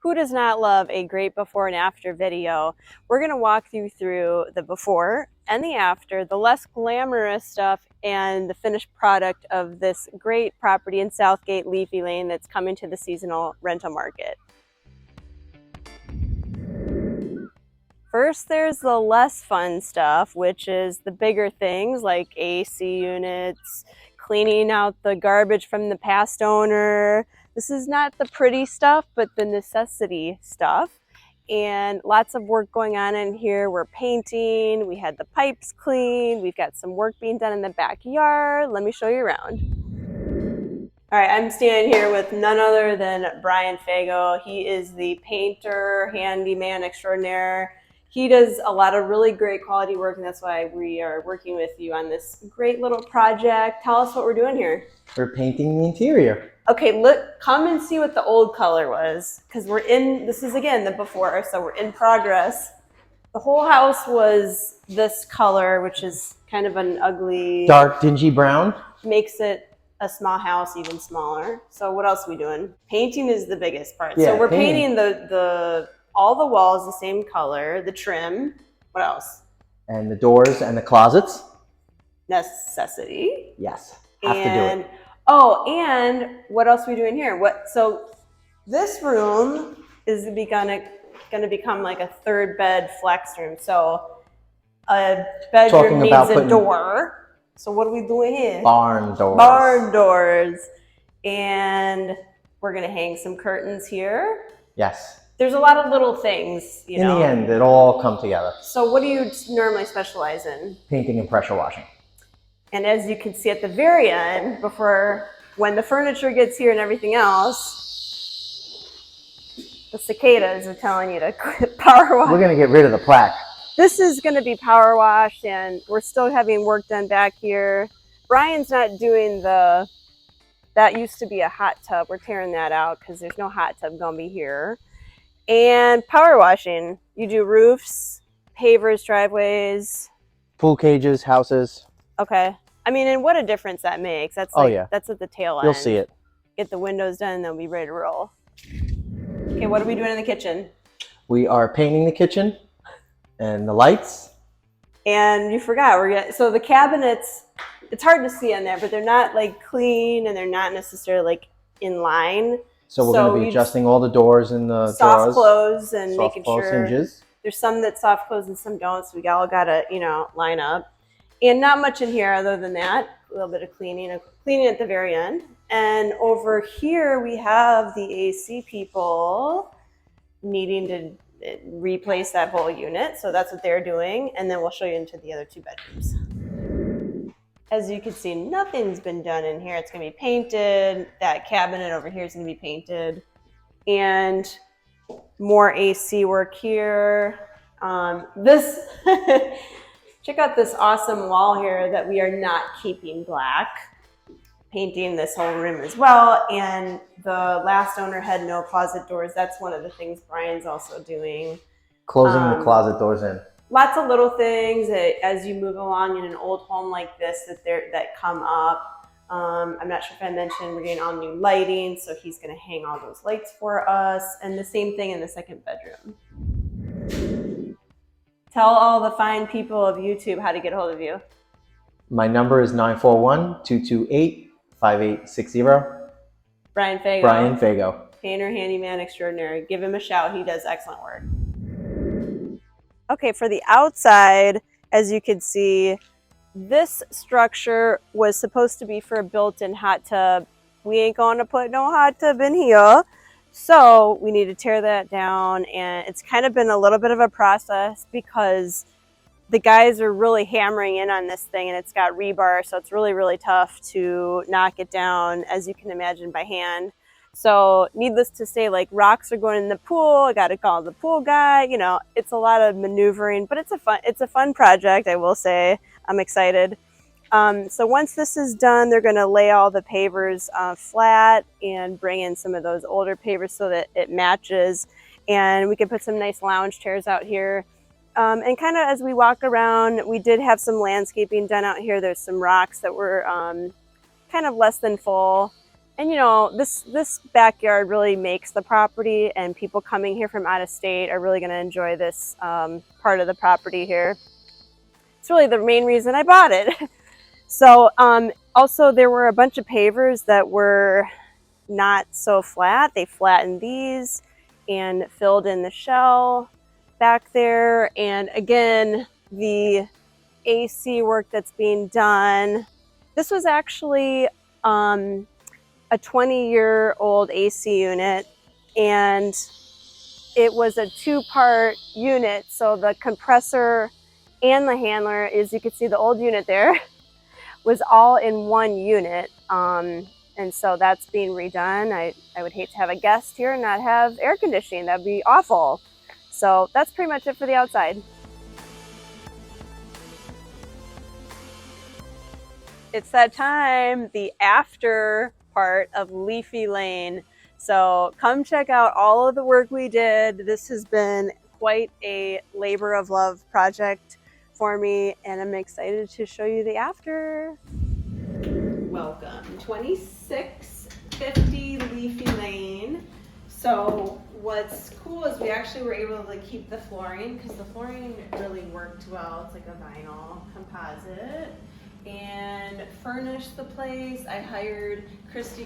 Who does not love a great before and after video? We're going to walk you through the before and the after, the less glamorous stuff, and the finished product of this great property in Southgate, Leafy Ln that's coming to the seasonal rental market. First, there's the less fun stuff, which is the bigger things like AC units, cleaning out the garbage from the past owner. This is not the pretty stuff, but the necessity stuff. And lots of work going on in here. We're painting, we had the pipes cleaned, we've got some work being done in the backyard. Let me show you around. All right, I'm standing here with none other than Brian Fago. He is the painter, handyman extraordinaire. He does a lot of really great quality work, and that's why we are working with you on this great little project. Tell us what we're doing here. We're painting the interior. Okay, look, come and see what the old color was, because this is again the before, so we're in progress. The whole house was this color, which is kind of an ugly, dark, dingy brown. Makes it a small house even smaller. So what else are we doing? Painting is the biggest part. Yeah, so we're painting all the walls the same color, the trim. What else? And the doors and the closets. Necessity. Yes, have to do it. Oh, and what else are we doing here? So this room is going to become like a third bed flex room. So a bedroom needs a door. So what are we doing here? Barn doors. Barn doors. And we're going to hang some curtains here. Yes. There's a lot of little things, In the end, it'll all come together. So what do you normally specialize in? Painting and pressure washing. And as you can see at the very end, when the furniture gets here and everything else, the cicadas are telling you to quit power wash. We're going to get rid of the plaque. This is going to be power washed, and we're still having work done back here. Brian's not doing that used to be a hot tub. We're tearing that out because there's no hot tub going to be here. And power washing. You do roofs, pavers, driveways. Pool cages, houses. Okay. I mean, and what a difference that makes. That's that's at the tail end. You'll see it. Get the windows done and they'll be ready to roll. Okay, what are we doing in the kitchen? We are painting the kitchen and the lights. And you forgot, so the cabinets, it's hard to see on there, but they're not like clean and they're not necessarily like in line. So we're going to be adjusting all the doors and the soft close and making sure hinges. There's some that soft close and some don't, so we all got to, line up. And not much in here other than that. A little bit of cleaning at the very end. And over here we have the AC people needing to replace that whole unit. So that's what they're doing. And then we'll show you into the other two bedrooms. As you can see, nothing's been done in here. It's going to be painted. That cabinet over here is going to be painted. And more AC work here. Check out this awesome wall here that we are not keeping black. Painting this whole room as well. And the last owner had no closet doors. That's one of the things Brian's also doing. Closing the closet doors in. Lots of little things that, as you move along in an old home like this that come up. I'm not sure if I mentioned we're getting all new lighting, so he's going to hang all those lights for us. And the same thing in the second bedroom. Tell all the fine people of YouTube how to get a hold of you. My number is 941-228-5860. Brian Fago. Brian Fago. Painter, handyman extraordinaire. Give him a shout. He does excellent work. Okay, for the outside, as you can see, this structure was supposed to be for a built-in hot tub. We ain't going to put no hot tub in here. So we need to tear that down, and it's kind of been a little bit of a process because the guys are really hammering in on this thing, and it's got rebar, so it's really, really tough to knock it down, as you can imagine, by hand. So needless to say, like, rocks are going in the pool. I got to call the pool guy. It's a lot of maneuvering, but it's a fun project, I will say. I'm excited. So once this is done, they're going to lay all the pavers flat and bring in some of those older pavers so that it matches. And we can put some nice lounge chairs out here. And kind of as we walk around, we did have some landscaping done out here. There's some rocks that were kind of less than full. And you know, this backyard really makes the property, and people coming here from out of state are really going to enjoy this part of the property here. It's really the main reason I bought it. So also there were a bunch of pavers that were not so flat. They flattened these and filled in the shell back there. And again, the AC work that's being done. This was actually a 20-year-old AC unit, and it was a two-part unit. So the compressor and the handler, as you can see the old unit there, was all in one unit. And so that's being redone. I would hate to have a guest here and not have air conditioning. That'd be awful. So that's pretty much it for the outside. It's that time, the after part of Leafy Ln. So come check out all of the work we did. This has been quite a labor of love project for me, and I'm excited to show you the after. Welcome, 2650 Leafy Ln. So what's cool is we actually were able to keep the flooring, because the flooring really worked well. It's like a vinyl composite. And furnished the place. I hired Cristi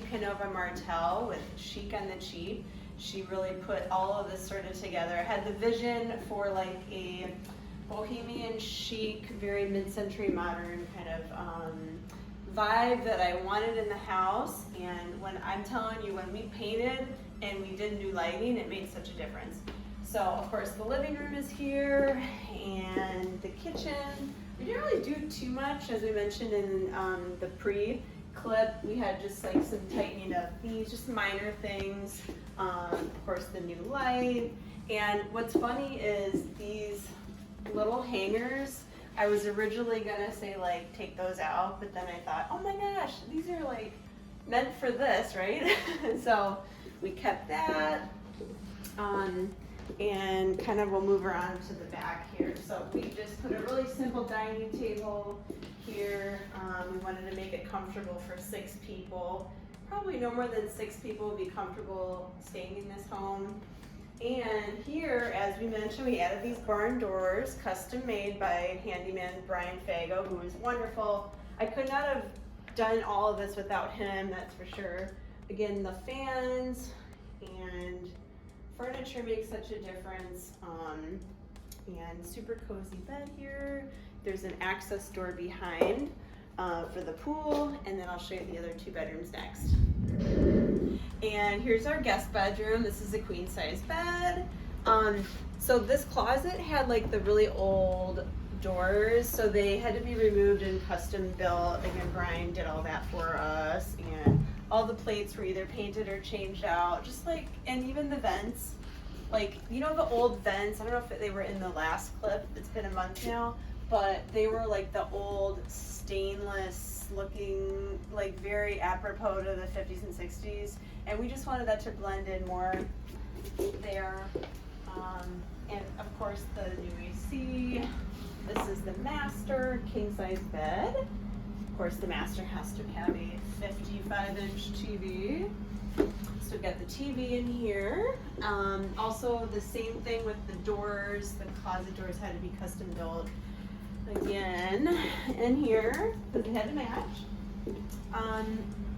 Martel with Chic on the cheap. She really put all of this sort of together. I had the vision for like a bohemian chic, very mid-century modern kind of vibe that I wanted in the house. And when I'm telling you, when we painted and we did new lighting, it made such a difference. So of course the living room is here, and the kitchen. We didn't really do too much, as we mentioned in the pre-clip. We had just like some tightening of these, just minor things. Of course, the new light. And what's funny is these little hangers, I was originally gonna say like take those out, but then I thought, oh my gosh, these are like meant for this, right? So we kept that. And kind of we'll move around to the back here. So we just put a really simple dining table here. We wanted to make it comfortable for 6 people. Probably no more than 6 people would be comfortable staying in this home. And here, as we mentioned, we added these barn doors, custom made by handyman Fago, who is wonderful. I could not have done all of this without him, that's for sure. Again, the fans and furniture makes such a difference, and super cozy bed here. There's an access door behind for the pool, and then I'll show you the other 2 bedrooms next. And here's our guest bedroom. This is a queen size bed. So this closet had like the really old doors, so they had to be removed and custom built. Again, Brian did all that for us, and all the plates were either painted or changed out, just like, and even the vents, like, you know, the old vents, I don't know if they were in the last clip, it's been a month now, but they were like the old stainless looking, like very apropos to the 50s and 60s, and we just wanted that to blend in more there. And of course the new AC. This is the master king size bed. Of course, the master has to have a 55-inch TV. So get the TV in here. Also, the same thing with the doors. The closet doors had to be custom built again in here because they had to match.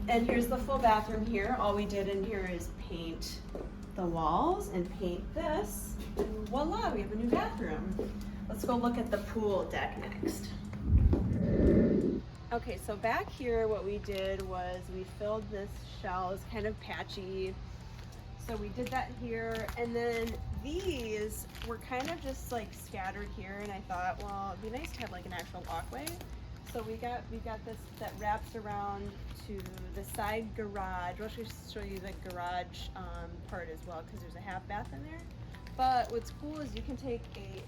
And here's the full bathroom here. All we did in here is paint the walls and paint this. And voila, we have a new bathroom. Let's go look at the pool deck next. Okay, so back here what we did was we filled this shell. It's kind of patchy. So we did that here, and then these were kind of just like scattered here, and I thought, well, it'd be nice to have like an actual walkway. So we got this that wraps around to the side garage. I'll show you the garage part as well, because there's a half bath in there. But what's cool is you can take a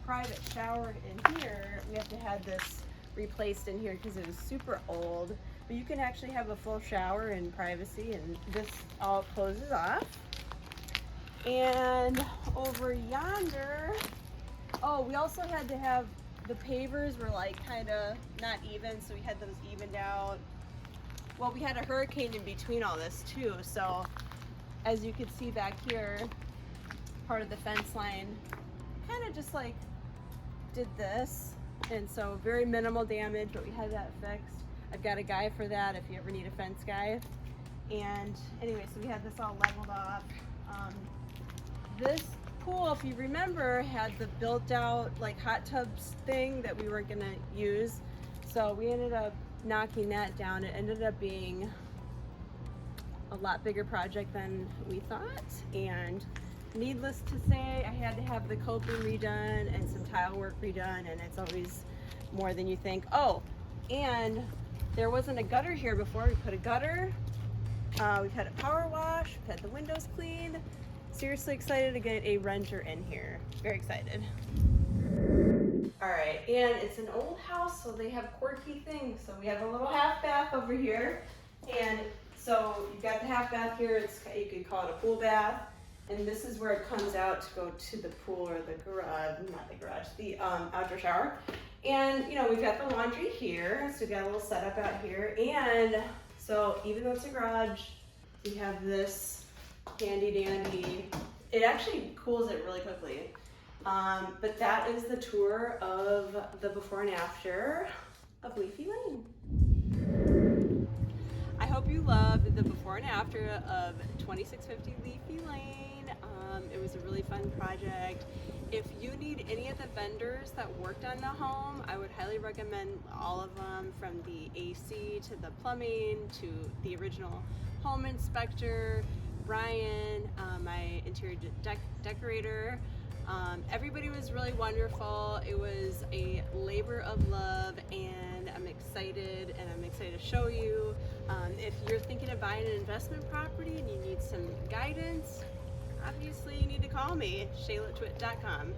private shower in here. We have to have this replaced in here because it was super old, but you can actually have a full shower in privacy, and this all closes off. And over yonder, oh, we also had to have the pavers were like kind of not even, so we had those evened out. well, we had a hurricane in between all this too. So as you can see back here, part of the fence line kind of just like did this. And so very minimal damage, but we had that fixed. I've got a guy for that if you ever need a fence guy. And anyway, so we had this all leveled off. This pool, if you remember, had the built out like hot tubs thing that we weren't gonna use. So we ended up knocking that down. It ended up being a lot bigger project than we thought. And needless to say, I had to have the coping redone and some tile work redone, and it's always more than you think. Oh, and there wasn't a gutter here before. We put a gutter. We've had a power wash, we've had the windows cleaned. Seriously excited to get a renter in here. Very excited. All right, and it's an old house, so they have quirky things. So we have a little half bath over here. And so you've got the half bath here. You could call it a pool bath. And this is where it comes out to go to the pool or the garage, not the garage, the outdoor shower. And you know, we've got the laundry here. So we've got a little setup out here. And so even though it's a garage, we have this handy dandy. It actually cools it really quickly. But that is the tour of the before and after of Leafy Ln. I hope you loved the before and after of 2650 Leafy Ln. It was a really fun project. If you need any of the vendors that worked on the home, I would highly recommend all of them, from the AC to the plumbing to the original home inspector, Brian, my interior decorator. Everybody was really wonderful. It was a labor of love, and I'm excited to show you. If you're thinking of buying an investment property and you need some guidance, obviously you need to call me, shaylatwit.com.